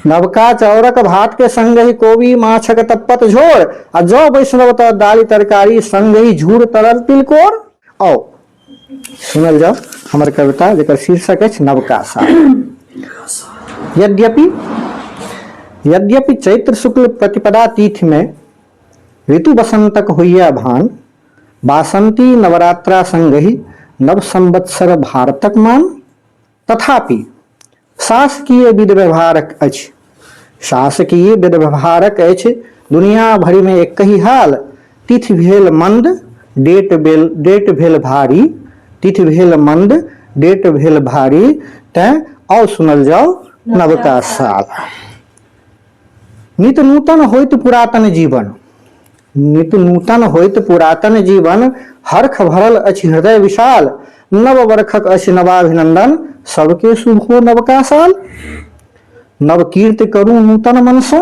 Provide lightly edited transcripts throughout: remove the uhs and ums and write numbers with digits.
नवका चौरक भात के संग ही कोबी माछक तप्पत झोर आ जौ वैष्णव त दाली तरकारी संग ही झूर तरल तिलकोर। आओ सुनल जाओ हमर कविता जेकर शीर्षक अछि नवका साल। यद्यपि चैत्र शुक्ल प्रतिपदा तिथि में ऋतु बसंतक होइया भान, बासंती नवरात्रा संग ही नव संवत्सर भारतक मान, तथापि शासकीय विध व्यवहारक अछि, शासकीय विध व्यवहारक अछि दुनिया भरि में एक ही हाल। तिथि भेल मंद डेट भेल भारी, तिथि भेल मंद डेट भेल भारी, तैं आओ सुनल जाओ नवका साल। नित नूतन होइत पुरातन जीवन, नित नूतन होइत पुरातन जीवन, हर्ष भरल अछि हृदय विशाल, नव वर्षक अछि नवाभिनंदन, सबके शुभ हो नवका साल। नव कीर्ति करूं नूतन मनसो,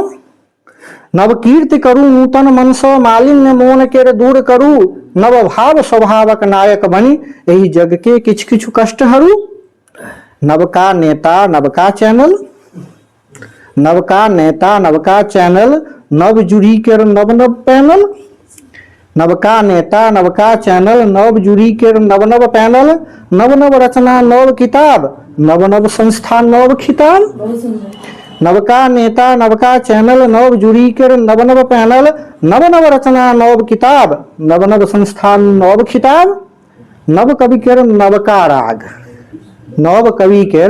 नव कीर्ति करूं नूतन मनसो, मालिन्य मोन के दूर करूं, नव भाव स्वभावक नायक बनी एहि जग के किछ किछु कष्ट हरू। नवका नेता नवका चैनल, नवका नेता नवका चैनल, नव जूरी के नव नव पैनल, नवका नेता नवका चैनल, नव जूरी के नव नव पैनल, नव नव रचना नव किताब, नव नव संस्था नव खिताब। नवका नेता नवका चैनल, नव जूरी के नव नव पैनल, नव नव रचना नव किताब, नव नव संस्था नव खिताब। नव कवि के नवका राग, नव कवि के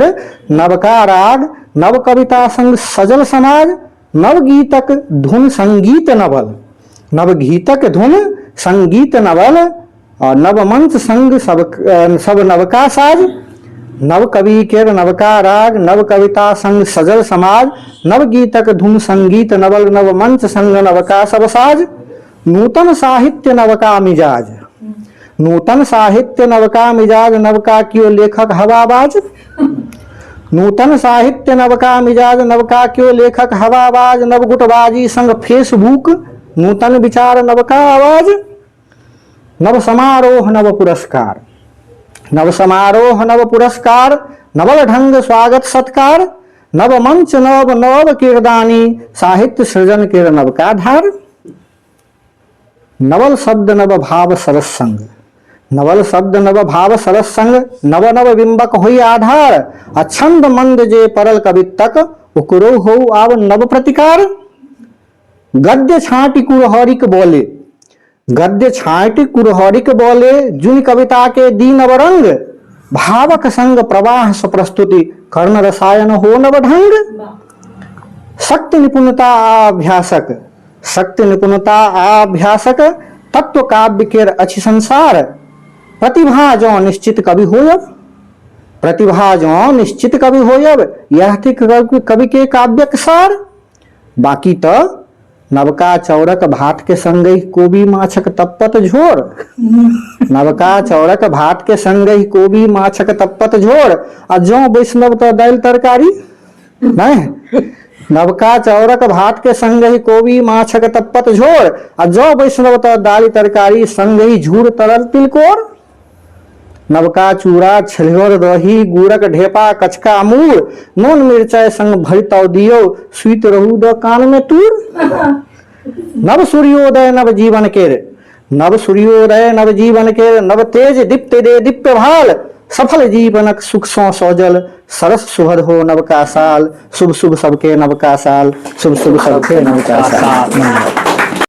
नवका राग, नव कविता संग सजल समाज, नव गीतक धुन संगीत नवल, नव गीतक धुन संगीत नवल, और नव मंच संग सब नवका साज। नव कवि के नवका राग, नव कविता संग सजल समाज, नव गीतक धुन संगीत नवल, नव मंच संग नवका सब साज। नूतन साहित्य नवका मिजाज, नूतन साहित्य नवका मिजाज, नवका क्यों लेखक हवाबाज। नूतन साहित्य नवका मिजाज, नवका क्यों लेखक हवाबाज, नव गुटबाजी संग फेसबुक, नूतन विचार नवका आवाज। नव समारोह नव पुरस्कार, नव समारोह नव पुरस्कार, नवल ढंग स्वागत सत्कार, नव मंच नव नव कीर्दानी, साहित्य सृजन के नवका धार। नवल शब्द नव भाव सरस संग, नवल शब्द नव भाव सरस संग, नव नव बिंबक होई आधार, अछंद मंद जे परल कवितक, उकरो हो आव नव प्रतिकार। गद्य छांटी कुरहरिक बोले, गद्य छांटी कुरहरिक बोले, जुन कविता के दी नव रंग, भावक संग प्रवाह प्रस्तुति कर्ण रसायन हो नव ढंग। शक्ति निपुणता अभ्यासक, शक्ति निपुणता अभ्यासक, तत्व काव्य के अच्छी संसार, प्रतिभा जो निश्चित कवि होयब, प्रतिभा जो निश्चित कवि होयब, यह थी कवि के काव्यक सार। बाकी तो नवका चौरक भात के संग ही कोबी माछक तप्पत झोर, नवका चौरक भात के संग ही कोबी माछक तप्पत झोर, आ जौ वैष्णव तो दाल तरकारी नहीं। नवका चौरक भात के संग ही कोबी माछक तप्पत झोर, आ जौ वैष्णव तो दाली तरकारी संग ही झूर तरल तिलकोर। नवका चूड़ा छिलहर दही गुड़क ढेपा कचका मूर, नून मिर्चाई संग भरितौ दियो, स्वीत रहू द कान में तूर। नव सूर्योदय नव जीवन के, नव सूर्योदय नव जीवन के, नव तेज दीप्त दे दीप्य भाल, सफल जीवनक सुख सौ सौजल, सरस सुहद हो नवका साल। शुभ शुभ सबके नवका साल, शुभ शुभ सबके नवका साल।